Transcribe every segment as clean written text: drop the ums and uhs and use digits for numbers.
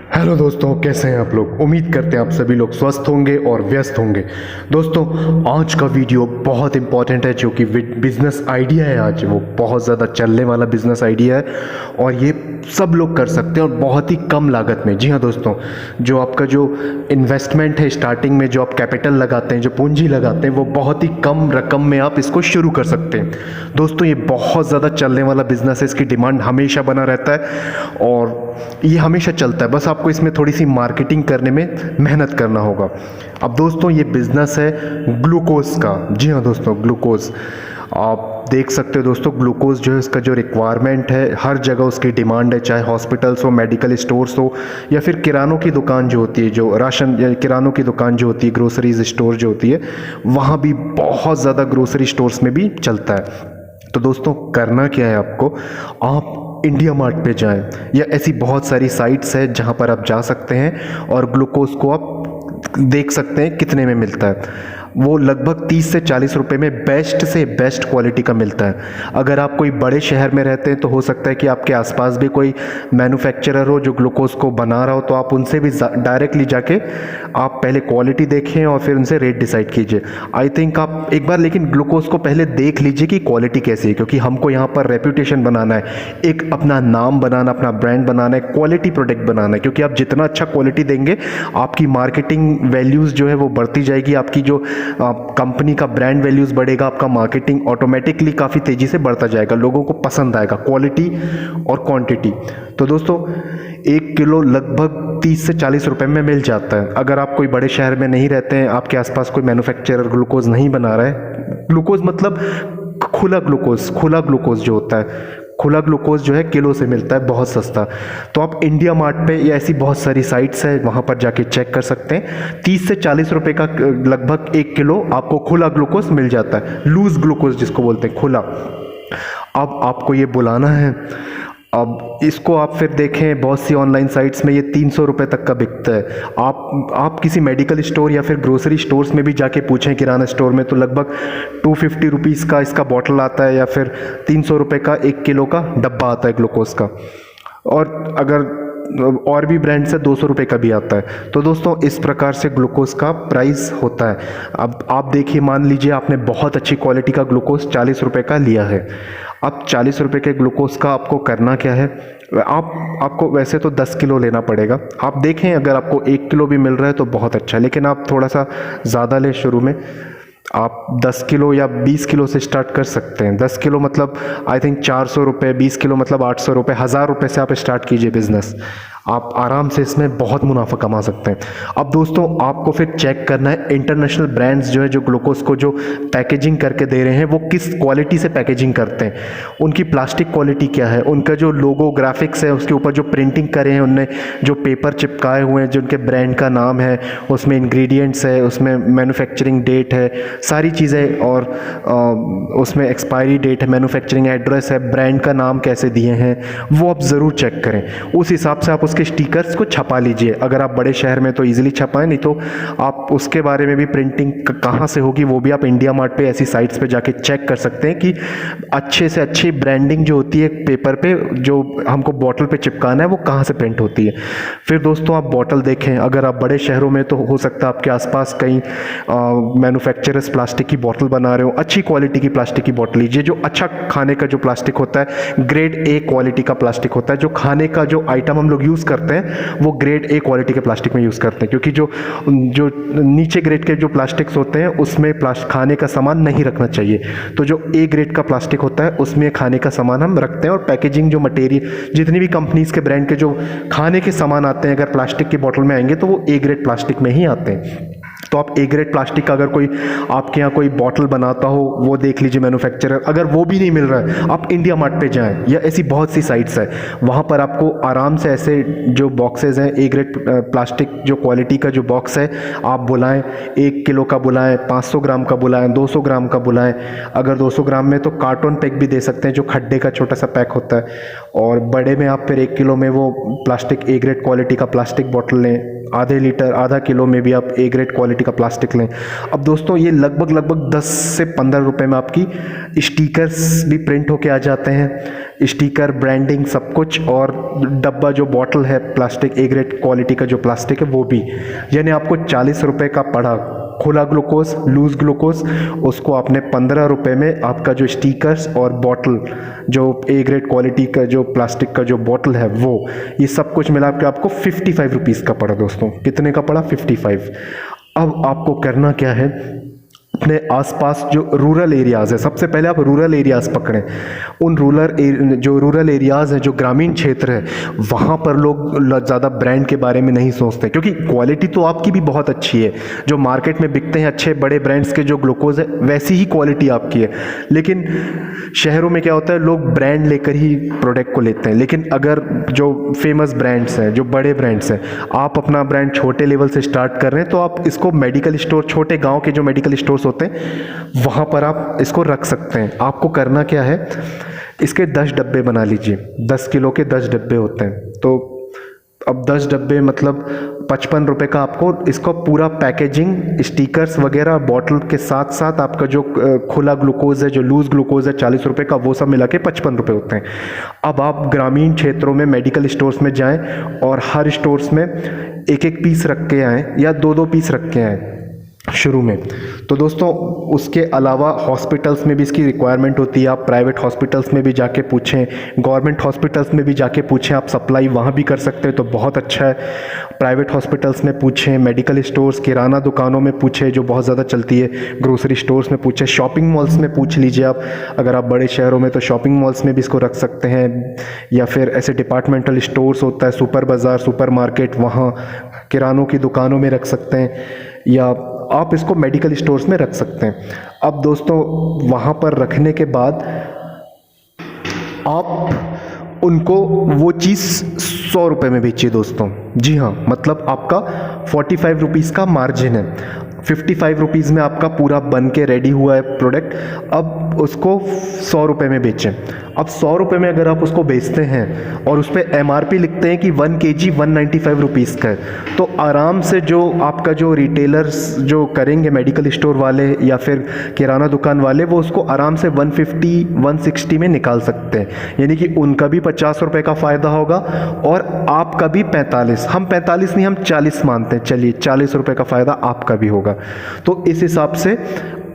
Hello दोस्तों, कैसे हैं आप लोग। उम्मीद करते हैं आप सभी लोग स्वस्थ होंगे और व्यस्त होंगे। दोस्तों, आज का वीडियो बहुत इंपॉर्टेंट है, जो कि बिजनेस आइडिया है। आज वो बहुत ज़्यादा चलने वाला बिजनेस आइडिया है और ये सब लोग कर सकते हैं और बहुत ही कम लागत में। जी हाँ दोस्तों, जो आपका जो इन्वेस्टमेंट है स्टार्टिंग में, जो आप कैपिटल लगाते हैं, जो पूंजी लगाते हैं, वो बहुत ही कम रकम में आप इसको शुरू कर सकते हैं। दोस्तों, ये बहुत ज़्यादा चलने वाला बिजनेस है। इसकी डिमांड हमेशा बना रहता है और ये हमेशा चलता है। बस आपको इसमें थोड़ी सी मार्केटिंग करने में मेहनत करना होगा। अब दोस्तों, ये बिजनेस है ग्लूकोज का। जी हाँ दोस्तों, ग्लूकोज आप देख सकते हो दोस्तों। ग्लूकोज जो है, इसका जो रिक्वायरमेंट है, हर जगह उसकी डिमांड है। चाहे हॉस्पिटल्स हो, मेडिकल स्टोर्स हो, या फिर किरानों की दुकान जो होती है, जो राशन या किरानों की दुकान जो होती है, ग्रोसरीज स्टोर जो होती है, वहाँ भी बहुत ज़्यादा ग्रोसरी स्टोर्स में भी चलता है। तो दोस्तों, करना क्या है आपको, आप इंडिया मार्ट पे जाएं या ऐसी बहुत सारी साइट्स है जहां पर आप जा सकते हैं और ग्लूकोज को आप देख सकते हैं कितने में मिलता है। वो लगभग 30 से 40 रुपए में बेस्ट से बेस्ट क्वालिटी का मिलता है। अगर आप कोई बड़े शहर में रहते हैं तो हो सकता है कि आपके आसपास भी कोई मैन्युफैक्चरर हो जो ग्लूकोज को बना रहा हो, तो आप उनसे भी डायरेक्टली जाके आप पहले क्वालिटी देखें और फिर उनसे रेट डिसाइड कीजिए। आई थिंक आप एक बार लेकिन ग्लूकोज को पहले देख लीजिए कि क्वालिटी कैसी है, क्योंकि हमको यहाँ पर रेप्यूटेशन बनाना है, एक अपना नाम बनाना, अपना ब्रांड बनाना है, क्वालिटी प्रोडक्ट बनाना है। क्योंकि आप जितना अच्छा क्वालिटी देंगे, आपकी मार्केटिंग वैल्यूज़ जो है वो बढ़ती जाएगी, आपकी जो कंपनी का ब्रांड वैल्यूज़ बढ़ेगा, आपका मार्केटिंग ऑटोमेटिकली काफ़ी तेज़ी से बढ़ता जाएगा, लोगों को पसंद आएगा क्वालिटी और क्वांटिटी। तो दोस्तों, 1 किलो लगभग 30 से 40 रुपए में मिल जाता है। अगर आप कोई बड़े शहर में नहीं रहते हैं, आपके आसपास कोई मैन्युफैक्चरर ग्लूकोज नहीं बना रहा है, ग्लूकोज मतलब खुला ग्लूकोज जो होता है, खुला ग्लूकोज जो है किलो से मिलता है, बहुत सस्ता। तो आप इंडिया मार्ट पे या ऐसी बहुत सारी साइट्स है, वहाँ पर जाके चेक कर सकते हैं। 30 से 40 रुपए का लगभग 1 किलो आपको खुला ग्लूकोज मिल जाता है, लूज ग्लूकोज जिसको बोलते हैं, खुला। अब आपको ये बुलाना है। अब इसको आप फिर देखें, बहुत सी ऑनलाइन साइट्स में ये 300 रुपये तक का बिकता है। आप किसी मेडिकल स्टोर या फिर ग्रोसरी स्टोर्स में भी जाके पूछें, किराना स्टोर में, तो लगभग 250 रुपीज़ का इसका बॉटल आता है, या फिर 300 रुपये का 1 किलो का डब्बा आता है ग्लूकोज का। और अगर और भी ब्रांड से 200 रुपये का भी आता है। तो दोस्तों, इस प्रकार से ग्लूकोज का प्राइस होता है। अब आप देखिए, मान लीजिए आपने बहुत अच्छी क्वालिटी का ग्लूकोज 40 रुपये का लिया है। अब 40 रुपये के ग्लूकोज का आपको करना क्या है, आपको वैसे तो 10 किलो लेना पड़ेगा। आप देखें, अगर आपको 1 किलो भी मिल रहा है तो बहुत अच्छा, लेकिन आप थोड़ा सा ज़्यादा लें शुरू में। आप 10 किलो या 20 किलो से स्टार्ट कर सकते हैं। 10 किलो मतलब आई थिंक 400 रुपये, 20 किलो मतलब 800 रुपये, 1000 रुपये से आप स्टार्ट कीजिए बिजनेस। आप आराम से इसमें बहुत मुनाफा कमा सकते हैं। अब दोस्तों, आपको फिर चेक करना है इंटरनेशनल ब्रांड्स जो है, जो ग्लूकोज को जो पैकेजिंग करके दे रहे हैं, वो किस क्वालिटी से पैकेजिंग करते हैं, उनकी प्लास्टिक क्वालिटी क्या है, उनका जो लोगो ग्राफिक्स है, उसके ऊपर जो प्रिंटिंग करे हैं उनने, जो पेपर चिपकाए हुए हैं, जो उनके ब्रांड का नाम है, उसमें इंग्रेडिएंट्स है, उसमें मैन्युफैक्चरिंग डेट है, सारी चीज़ें, और उसमें एक्सपायरी डेट है, मैन्युफैक्चरिंग एड्रेस है, ब्रांड का नाम कैसे दिए हैं, वो आप ज़रूर चेक करें। उस हिसाब से आप उसके स्टिकर्स को छपा लीजिए। अगर आप बड़े शहर में तो इजीली छपाएं, नहीं तो आप उसके बारे में भी प्रिंटिंग कहाँ से होगी वो भी आप इंडिया मार्ट पे ऐसी साइट्स पे जाके चेक कर सकते हैं कि अच्छे से अच्छी ब्रांडिंग जो होती है पेपर पे, जो हमको बॉटल पे चिपकाना है, वो कहाँ से प्रिंट होती है। फिर दोस्तों, आप बॉटल देखें। अगर आप बड़े शहरों में, तो हो सकता है आपके आसपास कई मैन्युफैक्चरर्स प्लास्टिक की बॉटल बना रहे हो। अच्छी क्वालिटी की प्लास्टिक की बॉटल लीजिए। जो अच्छा खाने का जो प्लास्टिक होता है, ग्रेड ए क्वालिटी का प्लास्टिक होता है। जो खाने का जो आइटम हम लोग यूज़ करते हैं, वो ग्रेड ए क्वालिटी के प्लास्टिक में यूज़ करते हैं, क्योंकि जो जो नीचे ग्रेड के जो प्लास्टिक्स होते हैं, उसमें खाने का सामान नहीं रखना चाहिए। तो जो ए ग्रेड का प्लास्टिक होता है, उसमें खाने का सामान हम रखते हैं। और पैकेजिंग जो मटेरियल, जितनी भी कंपनीज के ब्रांड के जो खाने के सामान आते हैं, अगर प्लास्टिक की बोतल में आएंगे तो वो ए ग्रेड प्लास्टिक में ही आते हैं। तो आप ए ग्रेड प्लास्टिक का अगर कोई आपके यहाँ कोई बॉटल बनाता हो, वो देख लीजिए मैन्युफैक्चरर। अगर वो भी नहीं मिल रहा है, आप इंडिया मार्ट पे जाएं, या ऐसी बहुत सी साइट्स है, वहाँ पर आपको आराम से ऐसे जो बॉक्सेस हैं, ए ग्रेड प्लास्टिक जो क्वालिटी का जो बॉक्स है, आप बुलाएं। 1 किलो का बुलाएं, 500 ग्राम का बुलाएं, 200 ग्राम का बुलाएं। अगर 200 ग्राम में तो कार्टून पैक भी दे सकते हैं, जो खड्डे का छोटा सा पैक होता है। और बड़े में आप फिर 1 किलो में वो प्लास्टिक ए ग्रेड क्वालिटी का प्लास्टिक बॉटल लें, आधे लीटर आधा किलो में भी आप ए ग्रेड क्वालिटी का प्लास्टिक लें। अब दोस्तों ये लगभग 10 से 15 रुपये में आपकी स्टिकर्स भी प्रिंट होके आ जाते हैं, स्टिकर, ब्रांडिंग, सब कुछ। और डब्बा जो बॉटल है प्लास्टिक ए ग्रेड क्वालिटी का जो प्लास्टिक है वो भी, यानी आपको 40 रुपये का पड़ा खुला ग्लूकोज, लूज ग्लूकोज, उसको आपने 15 रुपये में आपका जो स्टिकर्स और बॉटल जो ए ग्रेड क्वालिटी का जो प्लास्टिक का जो बॉटल है वो, ये सब कुछ मिला के आपको 55 रुपीज़ का पड़ा दोस्तों। कितने का पड़ा? 55। अब आपको करना क्या है, अपने आसपास जो रूरल एरियाज़ है, सबसे पहले आप रूरल एरियाज़ पकड़ें। उन रूरल एरियाज़ हैं, जो ग्रामीण क्षेत्र है, वहाँ पर लोग ज़्यादा ब्रांड के बारे में नहीं सोचते, क्योंकि क्वालिटी तो आपकी भी बहुत अच्छी है। जो मार्केट में बिकते हैं अच्छे बड़े ब्रांड्स के जो ग्लूकोज है, वैसी ही क्वालिटी आपकी है। लेकिन शहरों में क्या होता है, लोग ब्रांड लेकर ही प्रोडक्ट को लेते हैं। लेकिन अगर जो फेमस ब्रांड्स हैं, जो बड़े ब्रांड्स हैं, आप अपना ब्रांड छोटे लेवल से स्टार्ट कर रहे हैं, तो आप इसको मेडिकल स्टोर, छोटे गाँव के जो मेडिकल स्टोर्स होते हैं वहां पर आप इसको रख सकते हैं। आपको करना क्या है, इसके 10 डब्बे बना लीजिए। 10 किलो के 10 डब्बे होते हैं, तो अब 10 डब्बे मतलब 55 रुपये का आपको इसको पूरा पैकेजिंग, स्टिकर्स वगैरह, बॉटल के साथ साथ आपका जो खुला ग्लूकोज है, जो लूज ग्लूकोज है 40 रुपये का, वो सब मिला के 55 रुपये होते हैं। अब आप ग्रामीण क्षेत्रों में मेडिकल स्टोर्स में जाएं और हर स्टोर्स में एक एक पीस रख के आएँ या 2-2 पीस रख के आएँ शुरू में। तो दोस्तों उसके अलावा हॉस्पिटल्स में भी इसकी रिक्वायरमेंट होती है। आप प्राइवेट हॉस्पिटल्स में भी जाके पूछें, गवर्नमेंट हॉस्पिटल्स में भी जाके पूछें, आप सप्लाई वहाँ भी कर सकते हैं तो बहुत अच्छा है। प्राइवेट हॉस्पिटल्स में पूछें, मेडिकल स्टोर्स, किराना दुकानों में पूछें जो बहुत ज़्यादा चलती है, ग्रोसरी स्टोर्स में पूछें, शॉपिंग मॉल्स में पूछ लीजिए आप। अगर आप बड़े शहरों में तो शॉपिंग मॉल्स में भी इसको रख सकते हैं, या फिर ऐसे डिपार्टमेंटल स्टोर्स होता है, सुपर बाज़ार, सुपर मार्केट, वहाँ किरानों की दुकानों में रख सकते हैं, या आप इसको मेडिकल स्टोर्स में रख सकते हैं। अब दोस्तों वहाँ पर रखने के बाद आप उनको वो चीज़ 100 रुपये में बेचिए दोस्तों। जी हाँ, मतलब आपका 45 रुपीज़ का मार्जिन है। 55 रुपीज़ में आपका पूरा बन के रेडी हुआ है प्रोडक्ट। अब उसको 100 रुपये में बेचें। अब 100 रुपये में अगर आप उसको बेचते हैं और उस पर MRP लिखते हैं कि 1 kg 195 रुपीज़ का है, तो आराम से जो आपका जो रिटेलर्स जो करेंगे, मेडिकल स्टोर वाले या फिर किराना दुकान वाले, वो उसको आराम से 150 160 में निकाल सकते हैं। यानी कि उनका भी 50 रुपये का फ़ायदा होगा और आपका भी 45। हम 45 नहीं, हम 40 मानते हैं, चलिए 40 रुपये का फ़ायदा आपका भी होगा। तो इस हिसाब से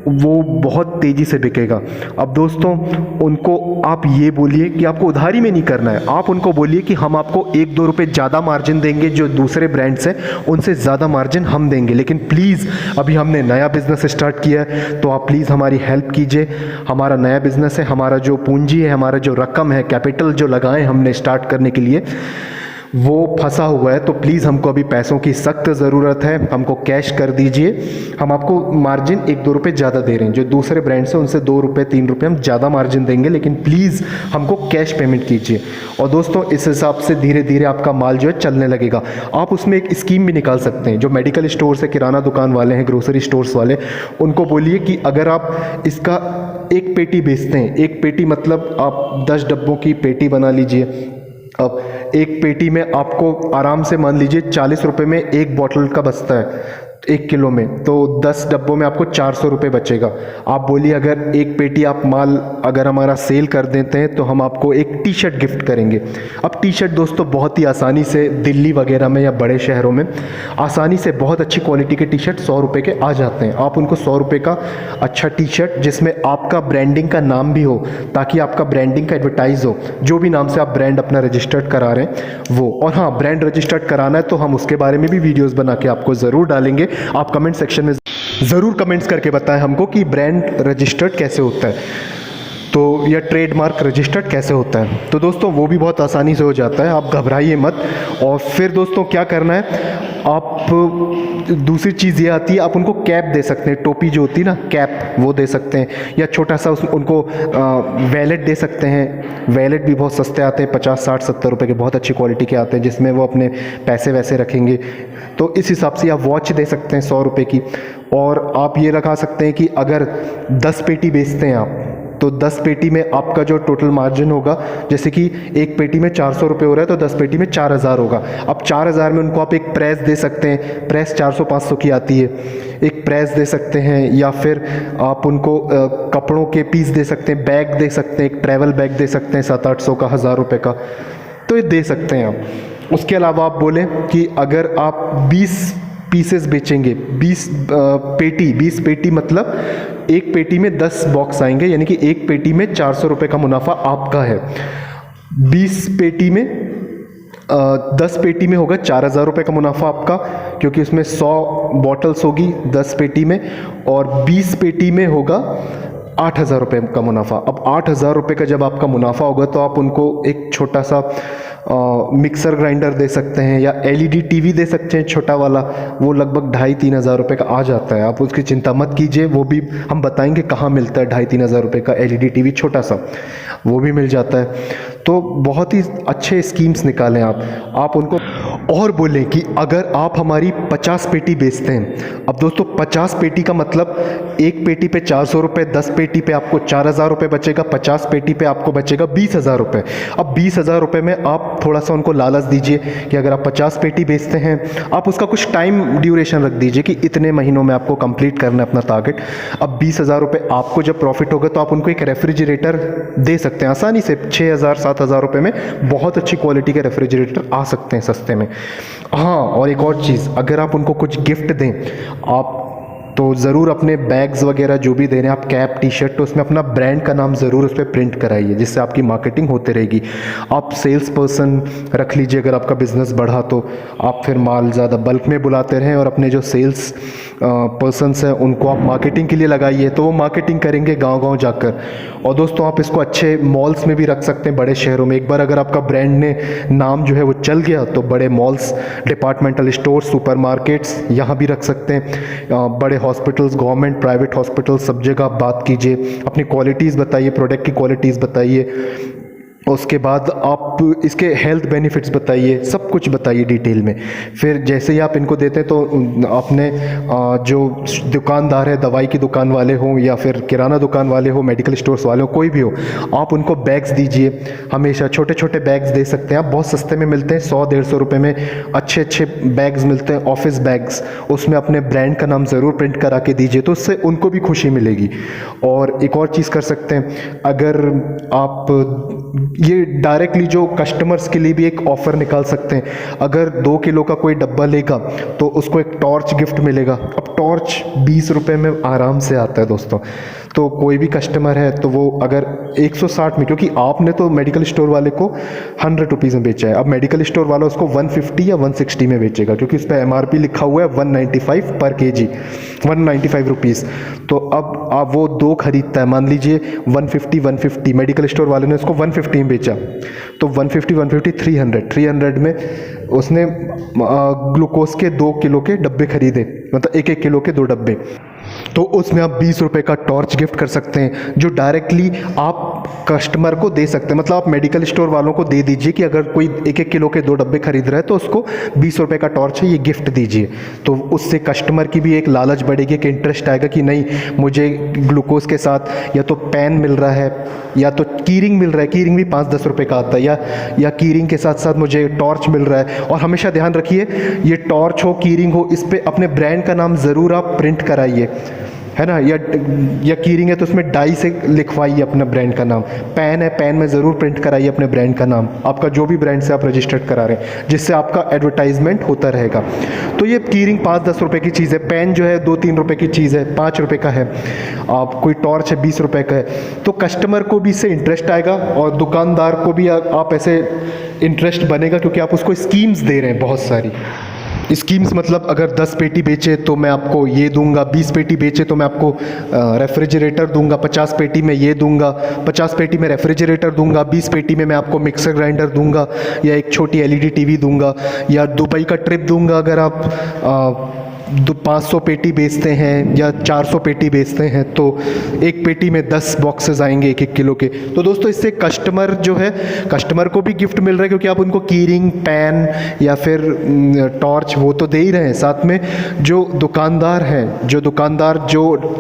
वो बहुत तेज़ी से बिकेगा। अब दोस्तों उनको आप ये बोलिए कि आपको उधारी में नहीं करना है, आप उनको बोलिए कि हम आपको 1-2 रुपये ज़्यादा मार्जिन देंगे, जो दूसरे ब्रांड्स हैं उनसे ज़्यादा मार्जिन हम देंगे, लेकिन प्लीज़ अभी हमने नया बिज़नेस स्टार्ट किया है तो आप प्लीज़ हमारी हेल्प कीजिए। हमारा नया बिज़नेस है, हमारा जो पूंजी है, हमारा जो रकम है, कैपिटल जो लगाएं हमने स्टार्ट करने के लिए, वो फंसा हुआ है, तो प्लीज़ हमको अभी पैसों की सख्त ज़रूरत है, हमको कैश कर दीजिए। हम आपको मार्जिन 1-2 रुपये ज़्यादा दे रहे हैं, जो दूसरे ब्रांड से उनसे 2 रुपये 3 रुपये हम ज़्यादा मार्जिन देंगे, लेकिन प्लीज़ हमको कैश पेमेंट कीजिए। और दोस्तों इस हिसाब से धीरे धीरे आपका माल जो है चलने लगेगा। आप उसमें एक स्कीम भी निकाल सकते हैं। जो मेडिकल स्टोर से किराना दुकान वाले हैं, ग्रोसरी स्टोर्स वाले, उनको बोलिए कि अगर आप इसका एक पेटी बेचते हैं, एक पेटी मतलब आप 10 डब्बों की पेटी बना लीजिए। अब एक पेटी में आपको आराम से मान लीजिए 40 रुपये में एक बॉटल का बचता है 1 किलो में, तो 10 डब्बों में आपको 400 रुपये बचेगा। आप बोलिए अगर एक पेटी आप माल अगर हमारा सेल कर देते हैं तो हम आपको एक टी शर्ट गिफ्ट करेंगे। अब टी शर्ट दोस्तों बहुत ही आसानी से दिल्ली वगैरह में या बड़े शहरों में आसानी से बहुत अच्छी क्वालिटी के टी शर्ट 100 रुपये के आ जाते हैं। आप उनको 100 रुपये का अच्छा टी शर्ट जिसमें आपका ब्रांडिंग का नाम भी हो, ताकि आपका ब्रांडिंग का एडवर्टाइज हो, जो भी नाम से आप ब्रांड अपना रजिस्टर्ड करा रहे हैं वो। और हाँ, ब्रांड रजिस्टर्ड कराना है तो हम उसके बारे में भी वीडियोज़ बना के आपको ज़रूर डालेंगे। आप कमेंट सेक्शन में ज़रूर कमेंट्स करके बताएं हमको कि ब्रांड रजिस्टर्ड कैसे होता है, तो या ट्रेडमार्क रजिस्टर्ड कैसे होता है। तो दोस्तों वो भी बहुत आसानी से हो जाता है, आप घबराइए मत। और फिर दोस्तों क्या करना है, आप दूसरी चीज़ ये आती है, आप उनको कैप दे सकते हैं, टोपी जो होती है ना, कैप, वो दे सकते हैं, या छोटा सा उनको वैलेट दे सकते हैं। वैलेट भी बहुत सस्ते आते हैं, 50 60 70 रुपये के, बहुत अच्छी क्वालिटी के आते हैं, जिसमें वो अपने पैसे वैसे रखेंगे। तो इस हिसाब से आप वॉच दे सकते हैं 100 रुपये की। और आप ये रखा सकते हैं कि अगर 10 पेटी बेचते हैं आप, तो 10 पेटी में आपका जो टोटल मार्जिन होगा, जैसे कि एक पेटी में 400 रुपये हो रहा है तो 10 पेटी में 4000 होगा। अब 4000 में उनको आप एक प्रेस दे सकते हैं, प्रेस 400-500 की आती है, एक प्रेस दे सकते हैं, या फिर आप उनको कपड़ों के पीस दे सकते हैं, बैग दे सकते हैं, एक ट्रैवल बैग दे सकते हैं 700-800 का, 1000 रुपये का, तो ये दे सकते हैं आप। उसके अलावा आप बोलें कि अगर आप 20 पीसेस बेचेंगे, 20 पेटी मतलब एक पेटी में 10 बॉक्स आएंगे, यानी कि एक पेटी में 400 रुपये का मुनाफा आपका है। 20 पेटी में 10 पेटी में होगा 4000 रुपये का मुनाफा आपका, क्योंकि उसमें 100 बॉटल्स होगी 10 पेटी में, और 20 पेटी में होगा 8000 रुपये का मुनाफा। अब 8000 रुपये का जब आपका मुनाफा होगा तो आप उनको एक छोटा सा मिक्सर ग्राइंडर दे सकते हैं, या एलईडी टीवी दे सकते हैं छोटा वाला, वो लगभग 2,500-3 हज़ार रुपये का आ जाता है। आप उसकी चिंता मत कीजिए, वो भी हम बताएंगे कहाँ मिलता है। 2,500-3 हज़ार रुपये का एलईडी टीवी छोटा सा वो भी मिल जाता है। तो बहुत ही अच्छे स्कीम्स निकालें आप उनको। और बोलें कि अगर आप हमारी 50 पेटी बेचते हैं, अब दोस्तों 50 पेटी का मतलब एक पेटी पे 400 रुपये, 10 पेटी पे आपको 4,000 रुपये बचेगा, 50 पेटी पे आपको बचेगा 20,000 रुपये। अब 20,000 रुपये में आप थोड़ा सा उनको लालच दीजिए कि अगर आप 50 पेटी बेचते हैं, आप उसका कुछ टाइम ड्यूरेशन रख दीजिए कि इतने महीनों में आपको कंप्लीट करना है अपना टारगेट। अब 20,000 रुपये आपको जब प्रॉफिट होगा तो आप उनको एक रेफ्रिजरेटर दे सकते हैं आसानी से। 6,000-7,000 रुपये में बहुत अच्छी क्वालिटी के रेफ्रिजरेटर आ सकते हैं सस्ते में। हाँ, और एक और चीज़, अगर आप उनको कुछ गिफ्ट दें आप तो ज़रूर अपने बैग्स वगैरह जो भी दे रहे हैं आप, कैप टी शर्ट, तो उसमें अपना ब्रांड का नाम ज़रूर उस पर प्रिंट कराइए, जिससे आपकी मार्केटिंग होती रहेगी। आप सेल्स पर्सन रख लीजिए, अगर आपका बिज़नेस बढ़ा तो आप फिर माल ज़्यादा बल्क में बुलाते रहें, और अपने जो सेल्स पर्सनस हैं उनको आप मार्केटिंग के लिए लगाइए, तो वो मार्केटिंग करेंगे गांव-गांव जाकर। और दोस्तों आप इसको अच्छे मॉल्स में भी रख सकते हैं, बड़े शहरों में। एक बार अगर आपका ब्रांड ने नाम जो है वो चल गया तो बड़े मॉल्स, डिपार्टमेंटल स्टोर, सुपरमार्केट्स यहाँ भी रख सकते हैं। बड़े हॉस्पिटल्स, गवर्नमेंट, प्राइवेट हॉस्पिटल्स, सब जगह आप बात कीजिए, अपनी क्वालिटीज़ बताइए, प्रोडक्ट की क्वालिटीज़ बताइए। उसके बाद आप इसके हेल्थ बेनिफिट्स बताइए, सब कुछ बताइए डिटेल में। फिर जैसे ही आप इनको देते हैं तो अपने जो दुकानदार है, दवाई की दुकान वाले हों या फिर किराना दुकान वाले हो, मेडिकल स्टोर्स वाले हो, कोई भी हो, आप उनको बैग्स दीजिए। हमेशा छोटे छोटे बैग्स दे सकते हैं आप, बहुत सस्ते में मिलते हैं, 100-150 रुपये में अच्छे अच्छे बैग्स मिलते हैं, ऑफिस बैग्स। उसमें अपने ब्रांड का नाम ज़रूर प्रिंट करा के दीजिए, तो उससे उनको भी खुशी मिलेगी। और एक और चीज़ कर सकते हैं, अगर आप ये डायरेक्टली जो कस्टमर्स के लिए भी एक ऑफ़र निकाल सकते हैं। अगर 2 किलो का कोई डब्बा लेगा तो उसको एक टॉर्च गिफ्ट मिलेगा। अब टॉर्च 20 रुपये में आराम से आता है दोस्तों। तो कोई भी कस्टमर है तो वो अगर 160 में, क्योंकि आपने तो मेडिकल स्टोर वाले को 100 रुपीज़ में बेचा है, अब मेडिकल स्टोर वाला उसको 150 या 160 में बेचेगा, क्योंकि उस पर MRP लिखा हुआ है 195 पर kg, 195 रुपीज़। तो अब आप वो 2 खरीदता है, मान लीजिए 150, मेडिकल स्टोर वाले ने उसको 150 में बेचा, तो 150, 300 में उसने ग्लूकोज के 2 किलो के डब्बे खरीदे, मतलब 1-1 किलो के 2 डब्बे। तो उसमें आप 20 रुपये का टॉर्च गिफ्ट कर सकते हैं, जो डायरेक्टली आप कस्टमर को दे सकते हैं। मतलब आप मेडिकल स्टोर वालों को दे दीजिए कि अगर कोई 1-1 किलो के 2 डब्बे खरीद रहा है तो उसको 20 रुपये का टॉर्च है, ये गिफ्ट दीजिए। तो उससे कस्टमर की भी एक लालच बढ़ेगी, कि इंटरेस्ट आएगा कि नहीं, मुझे ग्लूकोज के साथ या तो पेन मिल रहा है या तो कीरिंग मिल रहा है, कीरिंग भी 5-10 रुपये का आता है, या कीरिंग के साथ साथ मुझे टॉर्च मिल रहा है। और हमेशा ध्यान रखिए, ये टॉर्च हो, कीरिंग हो, इस पर अपने ब्रांड का नाम ज़रूर आप प्रिंट कराइए, है ना। या कीरिंग है तो उसमें डाई से लिखवाइए अपना ब्रांड का नाम। पेन है, पेन में ज़रूर प्रिंट कराइए अपने ब्रांड का नाम, आपका जो भी ब्रांड से आप रजिस्टर्ड करा रहे हैं, जिससे आपका एडवर्टाइजमेंट होता रहेगा। तो ये कीरिंग 5-10 रुपये की चीज़ है, पेन जो है 2-3 रुपये की चीज़ है, 5 रुपये का है, आप कोई टॉर्च है 20 रुपये का है। तो कस्टमर को भी इससे इंटरेस्ट आएगा और दुकानदार को भी आप ऐसे इंटरेस्ट बनेगा, क्योंकि आप उसको स्कीम्स दे रहे हैं बहुत सारी स्कीम्स। मतलब अगर 10 पेटी बेचे तो मैं आपको ये दूंगा, 20 पेटी बेचे तो मैं आपको रेफ्रिजरेटर दूंगा, 50 पेटी में ये दूंगा, 50 पेटी में रेफ्रिजरेटर दूंगा, 20 पेटी में मैं आपको मिक्सर ग्राइंडर दूंगा, या एक छोटी LED टीवी दूंगा, या दुबई का ट्रिप दूंगा अगर आप 500 पेटी बेचते हैं या 400 पेटी बेचते हैं तो एक पेटी में 10 बॉक्सेस आएंगे 1-1 किलो के। तो दोस्तों इससे कस्टमर जो है, कस्टमर को भी गिफ्ट मिल रहा है क्योंकि आप उनको की रिंग, पेन या फिर टॉर्च वो तो दे ही रहे हैं। साथ में जो दुकानदार हैं, जो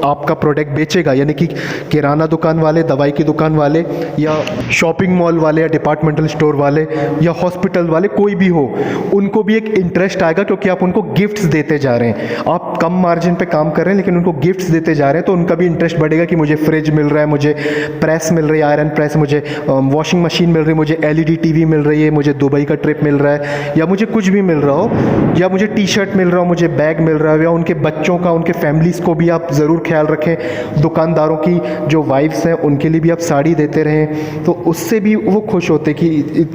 आपका प्रोडक्ट बेचेगा, यानी कि किराना दुकान वाले, दवाई की दुकान वाले या शॉपिंग मॉल वाले या डिपार्टमेंटल स्टोर वाले या हॉस्पिटल वाले, कोई भी हो, उनको भी एक इंटरेस्ट आएगा क्योंकि आप उनको गिफ्ट्स देते जा रहे हैं। आप कम मार्जिन पे काम कर रहे हैं लेकिन उनको गिफ्ट्स देते जा रहे हैं, तो उनका भी इंटरेस्ट बढ़ेगा कि मुझे फ्रिज मिल रहा है, मुझे प्रेस मिल रही है, आयरन प्रेस, मुझे वॉशिंग मशीन मिल रही है, मुझे LED टीवी मिल रही है, मुझे दुबई का ट्रिप मिल रहा है, या मुझे कुछ भी मिल रहा हो, या मुझे टी-शर्ट मिल रहा हो, मुझे बैग मिल रहा है, या उनके बच्चों का, उनके फैमिलीज़ को भी आप ज़रूर ख्याल रखें। दुकानदारों की जो वाइफ्स हैं उनके लिए भी आप साड़ी देते रहें, तो उससे भी वो खुश होते कि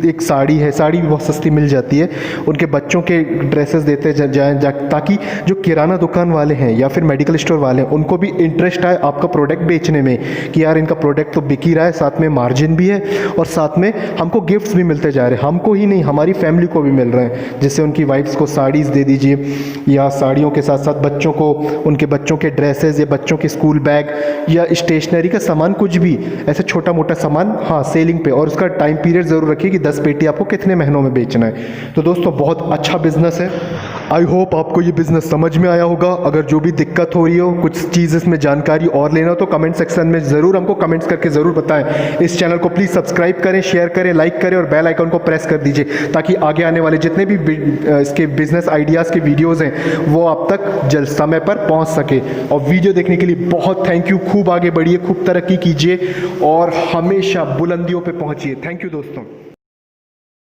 एक साड़ी है, साड़ी भी बहुत सस्ती मिल जाती है। उनके बच्चों के ड्रेसेस देते जाएँ ताकि जो किराना दुकान वाले हैं या फिर मेडिकल स्टोर वाले हैं उनको भी इंटरेस्ट आए आपका प्रोडक्ट बेचने में कि यार इनका प्रोडक्ट तो बिक ही रहा है, साथ में मार्जिन भी है और साथ में हमको गिफ्ट्स भी मिलते जा रहे हैं। हमको ही नहीं, हमारी फैमिली को भी मिल रहे हैं। जैसे उनकी वाइफ्स को साड़ीज़ दे दीजिए, या साड़ियों के साथ साथ बच्चों को उनके बच्चों के ड्रेसेस या बच्चों के स्कूल बैग या स्टेशनरी का सामान, कुछ भी ऐसे छोटा मोटा सामान, हाँ, सेलिंग पे। और उसका टाइम पीरियड ज़रूर रखिए कि 10 पेटी आपको कितने महीनों में बेचना है। तो दोस्तों बहुत अच्छा बिजनेस है। आई होप आपको ये बिज़नेस समझ में आया होगा। अगर जो भी दिक्कत हो रही हो, कुछ चीज़ इसमें जानकारी और लेना हो तो कमेंट सेक्शन में ज़रूर हमको कमेंट्स करके ज़रूर बताएं। इस चैनल को प्लीज़ सब्सक्राइब करें, शेयर करें, लाइक करें और बेल आइकन को प्रेस कर दीजिए ताकि आगे आने वाले जितने भी इसके बिजनेस आइडियाज़ के वीडियोज़ हैं वो आप तक जल्द समय पर पहुँच सके। और वीडियो देखने के लिए बहुत थैंक यू। खूब आगे बढ़िए, खूब तरक्की कीजिए और हमेशा बुलंदियों पर पहुँचिए। थैंक यू दोस्तों।